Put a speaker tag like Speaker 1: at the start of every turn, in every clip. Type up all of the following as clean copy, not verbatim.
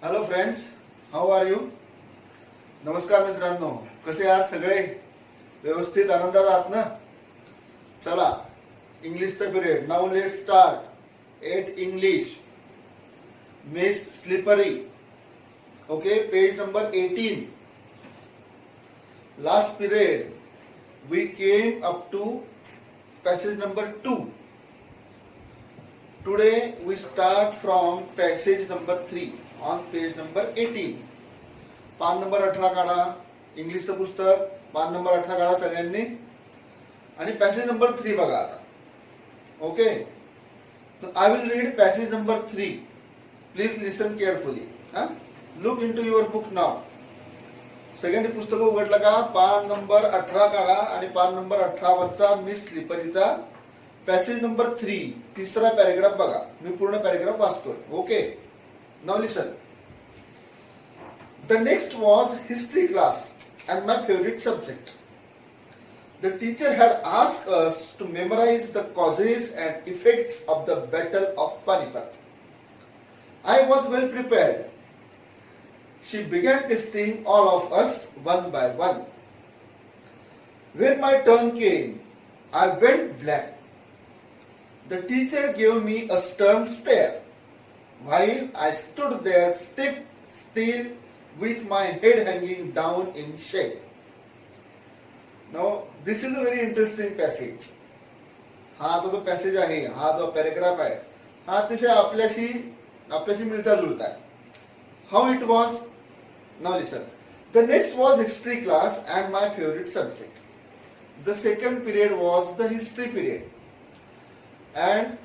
Speaker 1: Hello friends, how are you? नमस्कार मित्रांनो, कसे आहात सगळे? व्यवस्थित आनंदात आहात ना? चला, इंग्लिशचा period. Now let start at English. Miss slippery. Okay, page number 18. Last period we came up to passage number 2. Today we start from passage number 3 on page number 18. पान नंबर 18 काढा. इंग्लिशचं पुस्तक पान नंबर 18 काढा सगळ्यांनी आणि पॅसेज नंबर 3 बघा आता. Okay, I will read passage number 3. Please listen carefully. Look into your book now. सगळ्यांनी पुस्तक उघडलं का? पान नंबर 18 काढा आणि पान नंबर 18 वरचा मिस स्लिपरीचा पॅसेज नंबर 3 तिसरा पॅरेग्राफ बघा. मी पूर्ण पॅरेग्राफ वाचतोय. Okay, now listen. The next was history class and my favorite subject. The teacher had asked us to memorize the causes and effects of the Battle of Panipat. I was well prepared. She began testing all of us one by one. When my turn came, I went blank. The teacher gave me a stern stare while I stood there still with my head hanging down in shame. Now, this is a very interesting passage. हा तो passage आहे, हा जो paragraph आहे, हा अतिशय आपल्याशी मिळता जुळता आहे. How it was? Now listen. The next was history class and my favorite subject. The second period was the history period. And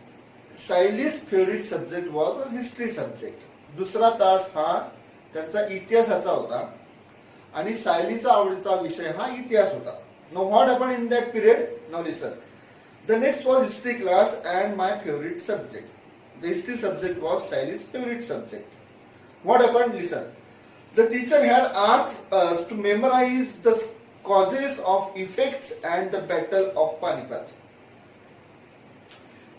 Speaker 1: Saily's favorite subject was the history subject. दुसरा तास हा त्यांचा इतिहासाचा होता आणि सायलीचा आवडीचा विषय हा इतिहास होता. Now what happened in that period? Now listen. The next was history class and my favorite subject. The history subject was Saily's favorite subject. What happened? Listen. The teacher had asked us to memorize the causes of effects and the battle of Panipat.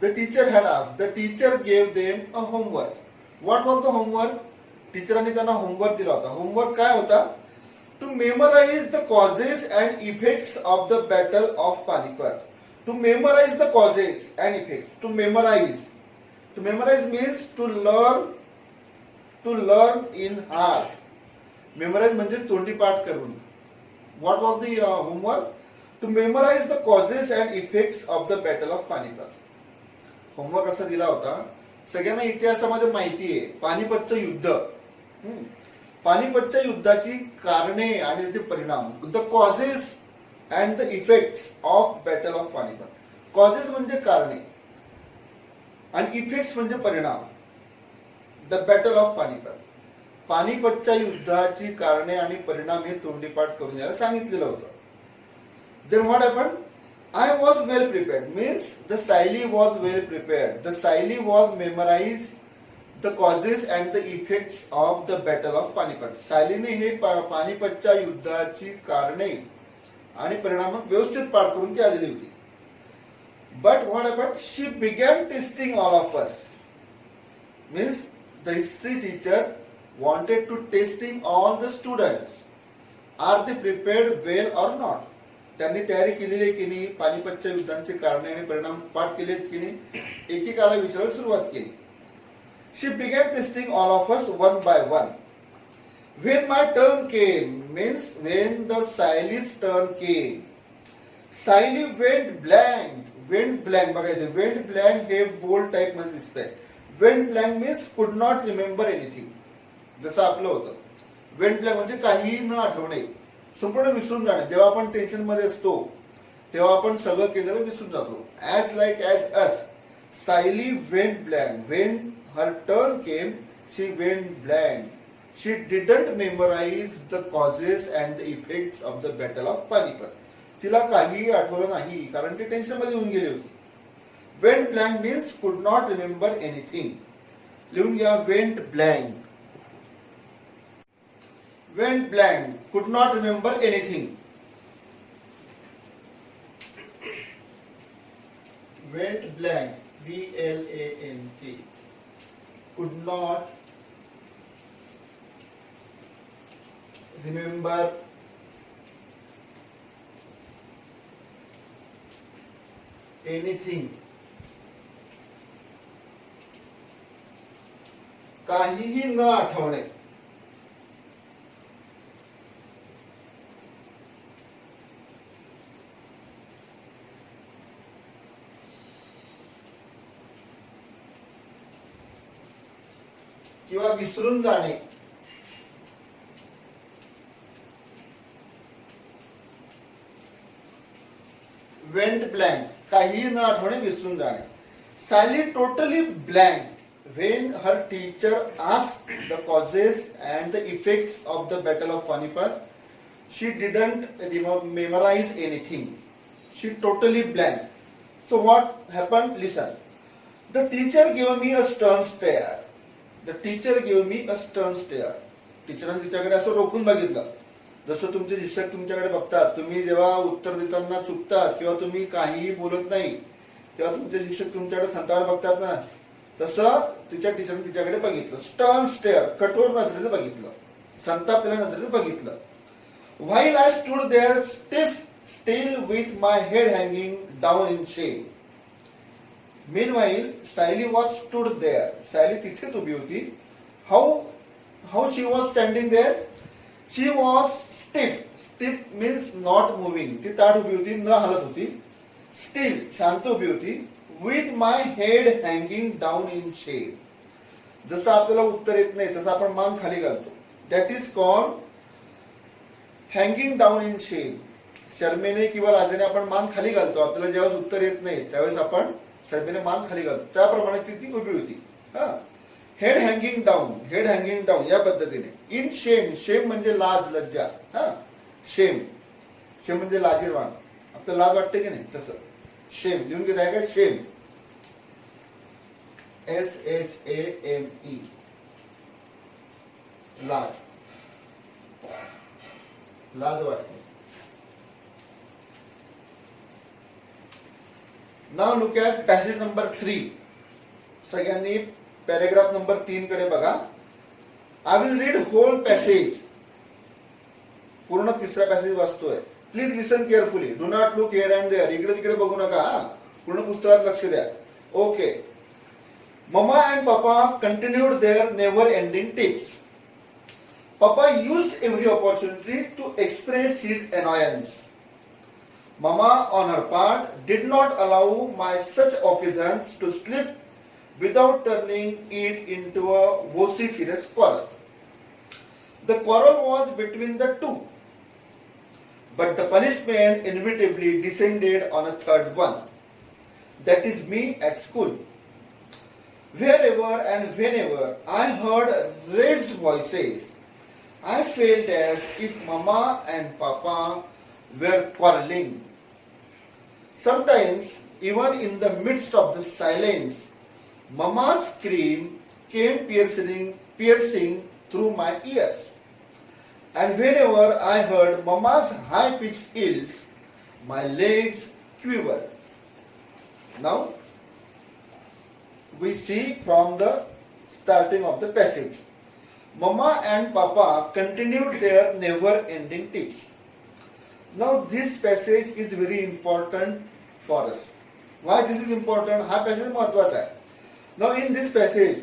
Speaker 1: The teacher had asked. The teacher gave them a homework. What was the homework? टीचरांनी त्यांना homework दिला होता. Homework काय होता? To memorize the causes and effects of the battle of Panipat. To memorize the causes and effects. To memorize means to learn in heart. Memorize म्हणजे तोंडी पाठ करून. What was the homework? To memorize the causes and effects of the battle of Panipat. Homework असा दिला होता. सगळ्यांना इतिहासामध्ये माहिती आहे पानिपतचं युद्ध. पानिपतच्या युद्धाची कारणे आणि त्याचे परिणाम. The causes and the effects of battle of Panipat. Causes म्हणजे कारणे आणि इफेक्ट्स म्हणजे परिणाम. The battle of Panipat. पानिपतच्या युद्धाची कारणे आणि परिणाम हे तोंडीपाठ करून द्यायला सांगितलेलं होतं. Then what happened? I was well prepared means the Saily was well prepared. The Saily was memorize the causes and the effects of the battle of Panipat. सायलीने हे पानिपतच्या युद्धाची कारणे आणि परिणाम व्यवस्थित पाठ करून ती आलेली होती. But what happened? She began testing all of us. Means the history teacher wanted to testing all the students. Are they prepared well or not? त्यांनी तयारी केलेली आहे की नाही? पानिपतच्या युद्धांचे कारणे आणि परिणाम पाठ केलेत की नाही? एकेकाला विचारायला सुरुवात केली. She began testing all of us one by one. When my turn came means when the Sayali's turn came. Sayali went blank. बघायचं. वेंट ब्लँक हे बोल्ड टाईप मध्ये दिसतंय. Went blank means could not remember anything. जसं आपलं होतं. Went blank म्हणजे काही न आठवणे, संपूर्ण विसरून जाणे. जेव्हा आपण टेन्शन मध्ये असतो तेव्हा आपण सगळं केलेलं विसरून जातो. As us Saili went blank. When her turn came she went blank. She didn't memorize the causes and the effects of the battle of Panipat. तिला काहीही आठवलं नाही कारण ती टेन्शन मध्ये येऊन गेली होती. Went blank means could not remember anything. लिहून घ्या. Went blank. Went blank, could not remember anything. Went blank, BLANK. Could not remember anything, काहीही न आठवणे. किंवा विसरून जाणे. वेंट ब्लँक, काहीही न आठवणे, विसरून जाणे. Saili totally blank when her teacher asked the causes and the effects of the Battle of Panipat. She didn't memorize anything. She totally blank. So what happened? Listen. The teacher gave me a stern stare. The teacher gave me a stern stare. टीचरांनी तिच्याकडे असं रोखून बघितलं. जसं तुमचे शिक्षक तुमच्याकडे बघतात, तुम्ही जेव्हा उत्तर देताना चुकतात किंवा तुम्ही काहीही बोलत नाही तेव्हा तुमचे शिक्षक तुमच्याकडे संतावर बघतात ना, तसं तिच्या टीचरने तिच्याकडे बघितलं. स्टर्न स्टेअर, कठोर नजरेने बघितलं, संतापलेल्या नजरेने बघितलं. While I stood there stiff still with my head hanging down in shame. Meanwhile Saili was stood there. Saili तिथेच उभी होती. How she was standing there? She was stiff. Stiff means not moving. ती ताठ उभी होती, न हलत होती. स्टिल, शांत उभी होती. With my head hanging down in शेम. जसं आपल्याला उत्तर येत नाही तसं आपण मान खाली घालतो. That is called hanging down in shame. शर्मेने किंवा लाजेने आपण मान खाली घालतो. आपल्याला जेव्हा उत्तर येत नाही त्यावेळेस आपण शर्मेने मान खाली घालतो. त्याप्रमाणे ती उभी होती. Head hanging down, head hanging down या पद्धतीने. इन शेम, शेम म्हणजे लाज, लज्जा. शेम, शेम म्हणजे लाजीरवाण. आपल्याला लाज वाटते की नाही तसं. शेम लिहून घेत आहे का? शेम, SHAME, लाज, लाज वाटते. Now look at passage number 3. सगळ्यांनी पॅरेग्राफ नंबर 3 कडे बघा. I will read whole passage. पूर्ण तिसरा पॅसेज वाचतोय. Please listen carefully. Do not look here and there. इकडे तिकडे बघू नका. पूर्ण पुस्तकात लक्ष द्या. Okay. Mama and Papa continued their never-ending tips. Papa used every opportunity to express his annoyance. Mama, on her part, did not allow my such occasions to slip without turning it into a vociferous quarrel. The quarrel was between the two, but the punishment inevitably descended on a third one. That is me at school. Wherever and whenever I heard raised voices, I felt as if Mama and Papa were quarreling. Sometimes, even in the midst of the silence, Mama's scream came piercing through my ears. And whenever I heard Mama's high-pitched yells, my legs quivered. Now, we see from the starting of the passage. Mama and Papa continued their never-ending tips. Now this passage is very important for us. Why this is important? हा passage महत्वाचा आहे. Now in this passage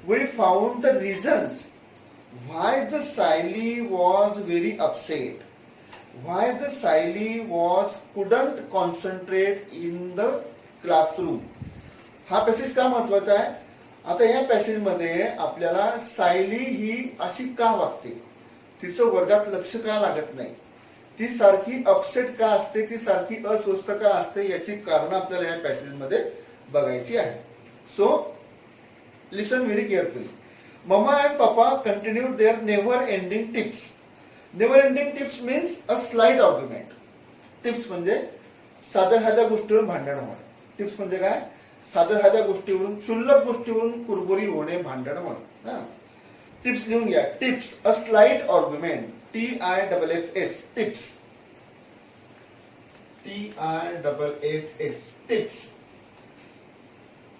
Speaker 1: we found the reasons why the Saili was very upset. Why the Saili couldn't concentrate in the classroom. हा passage का महत्वाचा आहे? आता या passage मध्ये आपल्याला सायली ही अशी का वागते, तिचं वर्गात लक्ष का लागत नाही, ती सारखी अपसेट का असते, ती सारखी अस्वस्थ का असते, याची कारण आपल्याला या पॅसेज मध्ये बघायची आहे. So listen very carefully. Mama and papa continued their never ending tips. Never ending tips means a slight argument. Tips म्हणजे साध्या साध्या गोष्टीवरून भांडण होणे. टिप्स म्हणजे काय? साध्या साध्या गोष्टीवरून, क्षुल्लक गोष्टीवरून कुरबुरी होणे, भांडण होणे. टिप्स लिहून घ्या. टिप्स, अ slight argument. TIFFS, tips. TIFFS, tips.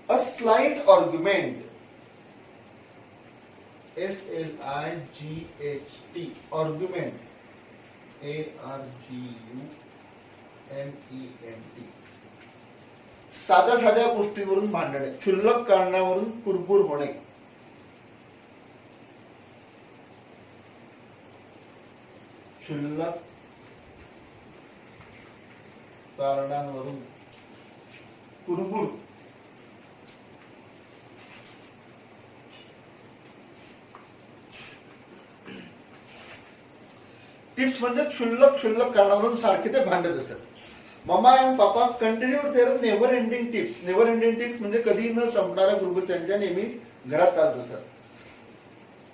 Speaker 1: अ slight argument. SLIGHT argument ARGUMENT साध्या साध्या गोष्टीवरून भांडणे, क्षुल्लक कारणावरून कुरबुर होणे. क्षुल्लक कारणांवरून कुरबुर. टिप्स म्हणजे क्षुल्लक कारणावरून सारखे ते भांडत असत. Mama and papa continue their never ending tips. Never ending tips म्हणजे कधी न संपणाऱ्या कुरबुर त्यांच्या नेहमी घरात चालत असत.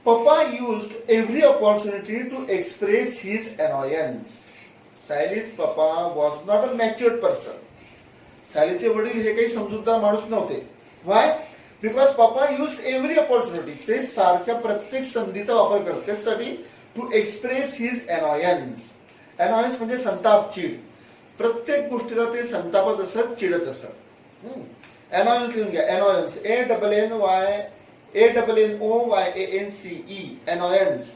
Speaker 1: Papa used every opportunity to express his annoyance. Sayali's papa was not a matured person. सायलीचे वडील हे काही समजूतदार माणूस नव्हते. Why? Because papa use every opportunity. ते सारख्या प्रत्येक संधीचा वापर करत त्यासाठी to express his annoyance. Annoyance म्हणजे संताप, चीड. प्रत्येक गोष्टीला ते संतापत असत, चिडत असत. अनॉयन्स लिहून घ्या. Annoyance ANNOYANCE annoyance.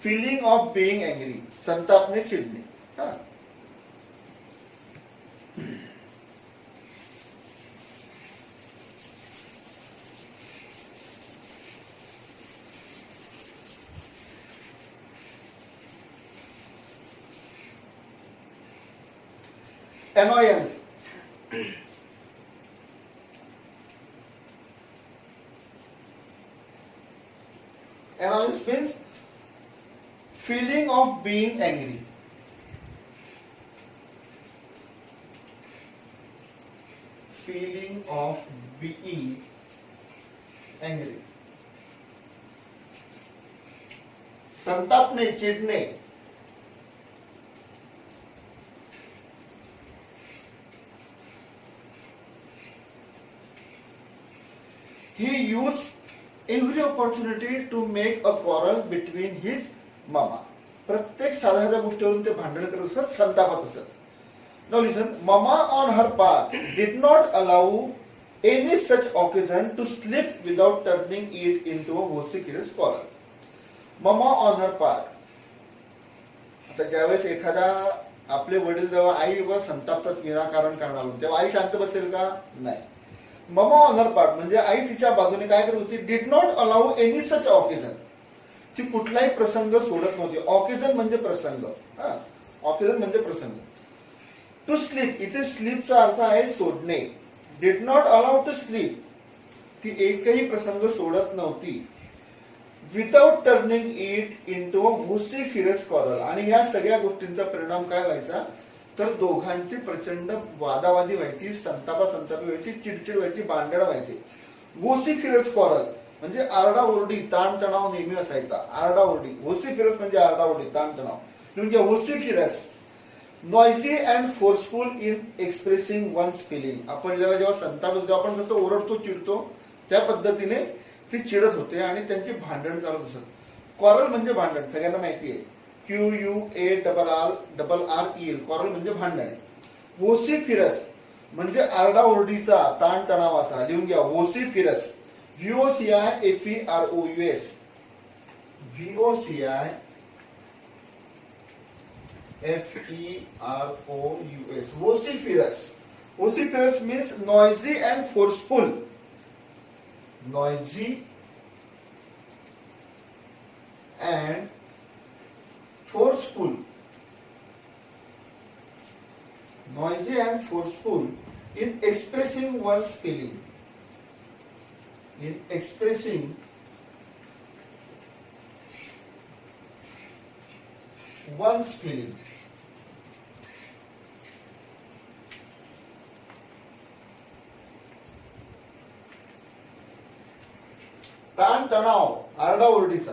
Speaker 1: Feeling of being angry. संतापने, चिडणे. Annoyance. Annoyance means feeling of being angry. Feeling of being angry. संतापने, चिडणे. He used every opportunity to make a quarrel between his mama. प्रत्येक साध्या साध्या गोष्टीवरून ते भांडण करत असत, संतापात असत. Now listen, Mama on her part did not allow any such occasion to slip without turning it into a vociferous quarrel. Mama on her part. आता ज्यावेळेस एखादा आपले वडील जेव्हा आई व संतापतात विनाकारण कारणावरून, तेव्हा आई शांत बसेल का? नाही. ममा ऑन हर पार्ट म्हणजे आई तिच्या बाजूने काय करत होती? Did not allow any such occasion. ती कुठलाही प्रसंग सोडत नव्हती. ऑकेजन म्हणजे प्रसंग. ऑकेजन म्हणजे प्रसंग. टू स्लीप, इथे स्लीपचा अर्थ आहे सोडणे. Did not allow to slip. ती एकही प्रसंग सोडत नव्हती. Without turning it into a vociferous quarrel. आणि या सगळ्या गोष्टींचा परिणाम काय व्हायचा? तर दोघांची प्रचंड वादावादी व्हायची, संतापी व्हायची, चिडचिड व्हायची, भांडण व्हायची. व्होसिफिरस क्वारल म्हणजे आरडाओरडी, ताणतणाव नेहमी असायचा. आरडाओरडी. व्होसिफिरस म्हणजे आरडाओरडी, ताणतणाव. म्हणजे vociferous. Noisy and forceful in expressing one's feeling. आपण जेव्हा संताप होतो, आपण कसं ओरडतो, चिडतो, त्या पद्धतीने ती चिडत होते आणि त्यांची भांडण चालत असत. क्वारल म्हणजे भांडण, सगळ्यांना माहिती आहे. QUARREL. क्वारल म्हणजे भांडण. व्होसिफिरस म्हणजे आरडाओरडीचा, ताणतणावाचा. लिहून घ्या. व्होसिफिरस. VOCIFEROUS. VOCIFEROUS. Vociferous. Vociferous means noisy and forceful. Noisy and forceful. Noisy and forceful in expressing one's feeling. In expressing one's feeling. ताण तणाव, आरडाओरडीचा.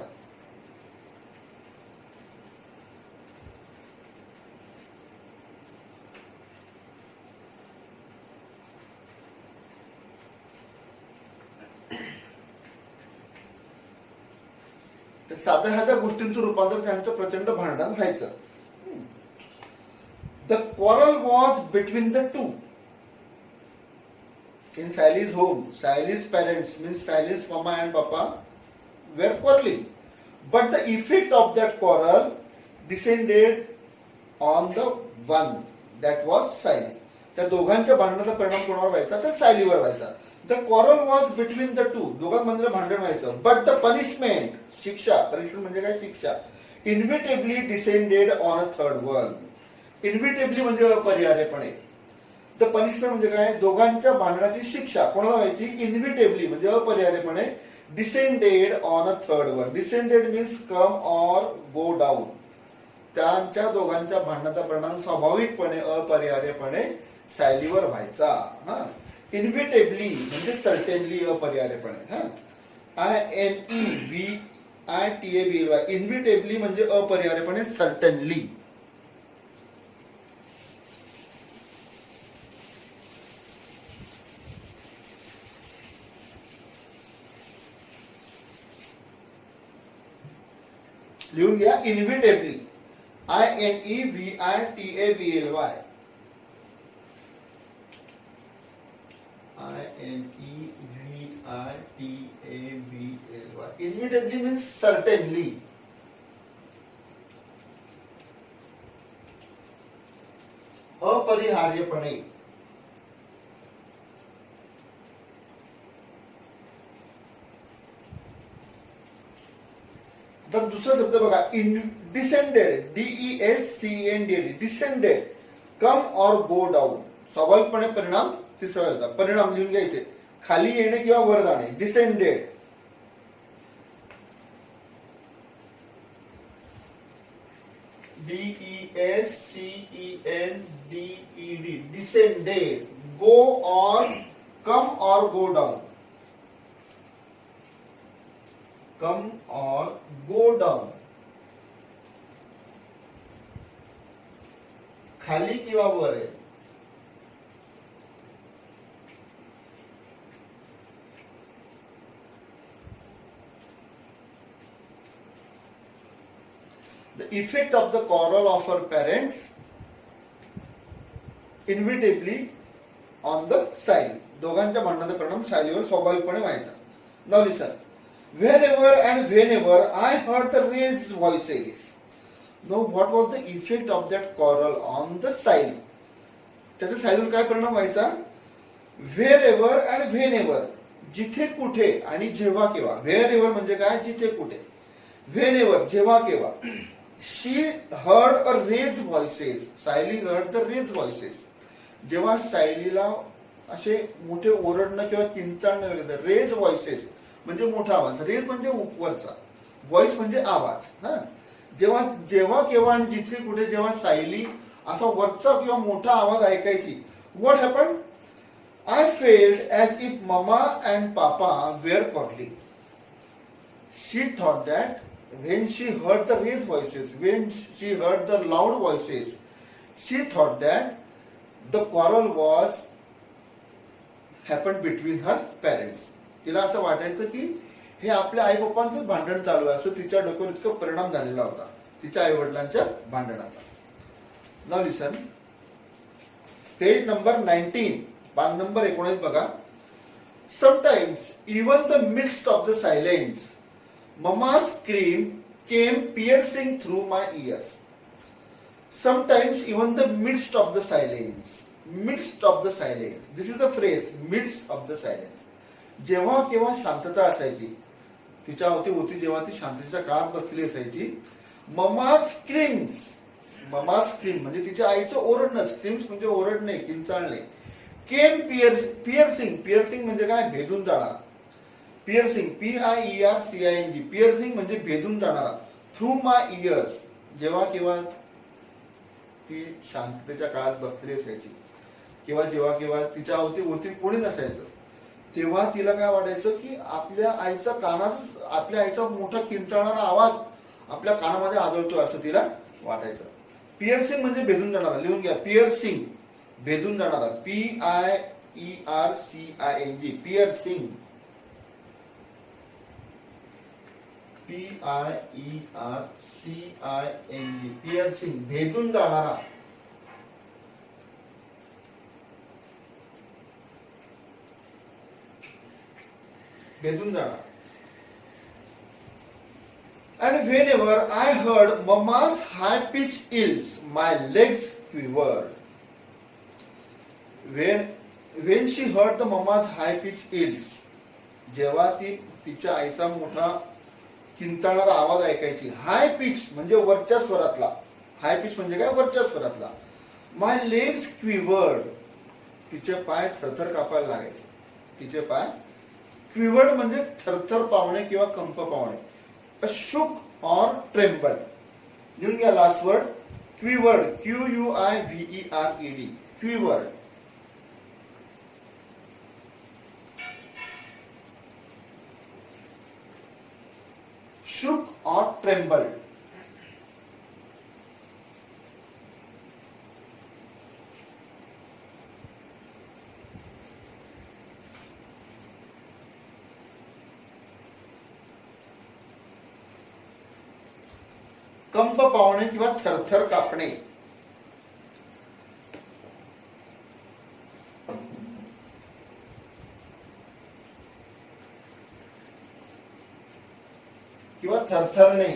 Speaker 1: साध्या साध्या गोष्टींचं रूपांतर त्यांचं प्रचंड भांडण व्हायचं. The quarrel was between the to. In Sally's home, Sally's parents means Sally's mama and papa were quarreling. but the effect of that quarrel descended on the one that was Sayali. त्या दोघांच्या भांडणाचा परिणाम कोणावर व्हायचा तर सायलीवर व्हायचा. The quarrel was between the two, दोघांमधलं भांडण व्हायचं. बट द पनिशमेंट, शिक्षा, पनिशमेंट म्हणजे काय शिक्षा, inevitably descended on a third one. Inevitably म्हणजे अपरिहार्यपणे. द पनिशमेंट म्हणजे काय, दोघांच्या भांडणाची शिक्षा कोणाला व्हायची, इन्व्हिटेबली म्हणजे अपरिहार्यपणे, descended on a third one. Descended means come or go down. त्यांच्या दोघांच्या भांडणाचा परिणाम स्वाभाविकपणे अपरिहार्यपणे सायलीवर व्हायचा. हा, इन्व्हिटेबली म्हणजे सर्टेनली, अपरिहार्यपणे. INEVITABLY, इन्व्हिटेबली म्हणजे अपरिहार्यपणे, सर्टनली. लिहून घ्या, इन्व्हिटेबली, INEVITABLY, INEVITABLY. Inevitably means certainly. अपरिहार्यपणे. तर दुसरा शब्द बघा, descended, DESCENDED, descended, come or go down. स्वाभाविकपणे परिणाम तिसरा होता. परिणाम लिहून घ्यायचे, खाली येणे किंवा वर जाणे, descended. DESCENDED, descended, go or, come or go down, come or go down, खाली किंवा वर आहे. The effect of the quarrel of her parents inevitably on the Sayali. दोघांच्या भांडणाचा परिणाम सायलीवर स्वाभाविकपणे व्हायचा. Now listen. Wherever and whenever I heard the raised voices. Now what was the effect of that quarrel on the Sayali? त्याचा सायलीवर काय परिणाम व्हायचा? Wherever and whenever, जिथे कुठे आणि जेव्हा केव्हा. Wherever म्हणजे काय, जिथे कुठे. Whenever, जेव्हा केव्हा. She heard a raised voices. Sayali heard the raised voices. जेव्हा सायलीला असे मोठे ओरडणं किंवा किंचाळणं वगैरे, रेज व्हॉइसेस म्हणजे मोठा आवाज, रेज म्हणजे वरचा, व्हॉइस म्हणजे आवाज. जेव्हा जेव्हा केव्हा आणि जिथे कुठे जेव्हा सायली असा वरचा किंवा मोठा आवाज ऐकायची, what happen, I felt as if mama and papa were quarrelling. She thought that when she heard the raised voices, when she heard the loud voices, she thought that the quarrel was happened between her parents. तिला असं वाटायचं की हे आपल्या आई पप्पांचंच भांडण चालू आहे, असं तिच्या डोक्यावर इतका परिणाम झालेला होता तिच्या आई वडिलांच्या भांडणाचा. नाव लिसन, पेज नंबर 19, पान नंबर 19 बघा. Sometimes even the midst of the silence Mama's scream came piercing through my ears. Sometimes even the midst of the silence. Midst of the silence. This is the phrase, midst of the silence. जेव्हा केव्हा शांतता असायची, तिच्या होती जेव्हा ती शांततेच्या काळात बसली असायची. ममा स्क्रीम्स, ममा स्क्रीम म्हणजे तिच्या आईचं ओरडणं, स्क्रीम्स म्हणजे ओरडणे, किंचाळणे. केम पियर्सिंग, पियर्सिंग म्हणजे काय, भेदून जाणार. पियर्सिंग, PIERCING, पियर्सिंग म्हणजे भेदून जाणारा. थ्रू माय इयर्स, जेव्हा केव्हा ती शांततेच्या काळात बसली असायची किंवा जेव्हा केव्हा तिच्या अवती कोणी नसायचं, तेव्हा तिला काय वाटायचं की आपल्या आईचा मोठा किंचाळणारा आवाज आपल्या कानामध्ये आदळतो असं तिला वाटायचं. पियर्सिंग म्हणजे भेदून जाणारा. लिहून घ्या, पियर्सिंग, भेदून जाणारा. PIERCING, piercing. PIERCING, पियर्सिंग, भेदून जाणारा. भेदून जाणार. And whenever I heard Mama's high-pitched yells, my legs quivered. When she heard the Mama's high-pitched yells, जेव्हा ती तिच्या आईचा मोठा किंचाळणारा आवाज ऐकायची, हाय पिच म्हणजे वरच्या स्वरातला, हाय पिच म्हणजे काय, वरच्या स्वरातला. माय लेग्स क्विवर्ड, तिचे पाय थरथर कापायला लागायचे. तिचे पाय क्विवर्ड म्हणजे थरथर पावणे किंवा कंप पावणे. शुक और ट्रेम्बल्ड. लिहून घ्या last word quivered, QUIVERED, quivered. shook or trembled. कंप पावणे किंवा थरथर कापणे. किंवा थरथरणे.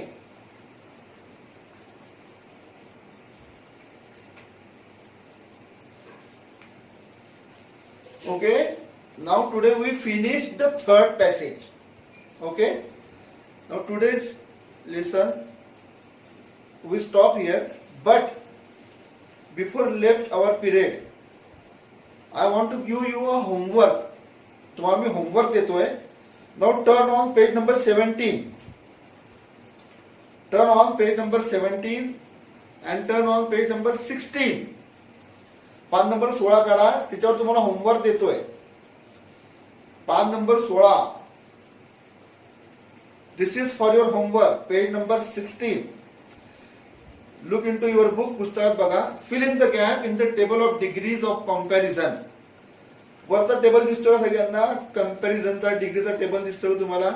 Speaker 1: Okay, now today we finished the third passage. Okay, now today's lesson we stop here, but before left our period I want to give you a homework. तुम्हाला मी homework देतोय. Now turn on page number 17. Turn on page number 17 and turn on page number 16. पान number 16 काढा, त्याच्यावर तुम्हाला homework देतोय. पान number 16. This is for your homework. Page number 16. Look into your book. पुस्तकात बघा. Fill in the gap in the table of degrees of comparison. वरचा table दिसतोय सगळ्यांना, कंपॅरिझनचा डिग्रीचा टेबल दिसतोय तुम्हाला.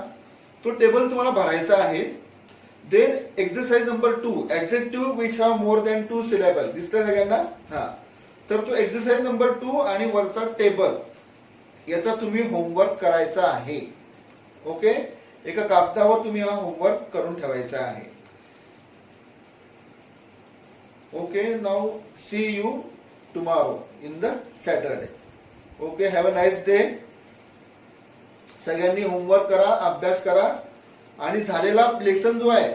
Speaker 1: तो टेबल तुम्हाला भरायचा आहे. Then exercise number 2, adjective which have more than 2 syllable दिसतोय सगळ्यांना. हा, तर तो एक्सरसाइज नंबर 2 आणि वरचा टेबल याचा तुम्ही होमवर्क करायचा आहे. ओके, एका कागदावर तुम्ही हा होमवर्क करून ठेवायचा आहे. Okay, now see you tomorrow in the Saturday. Okay, have a nice day. सगळ्यांनी होमवर्क करा, अभ्यास करा आणि झालेला लेसन जो आहे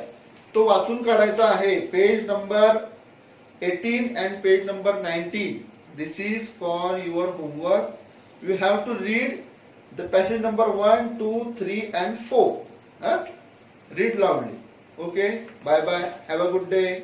Speaker 1: तो वाचून काढायचा आहे. Page number 18 and page number 19. This is for your homework. You have to read the passage number 1, 2, 3 and 4. Read loudly. Okay, bye bye. Have a good day.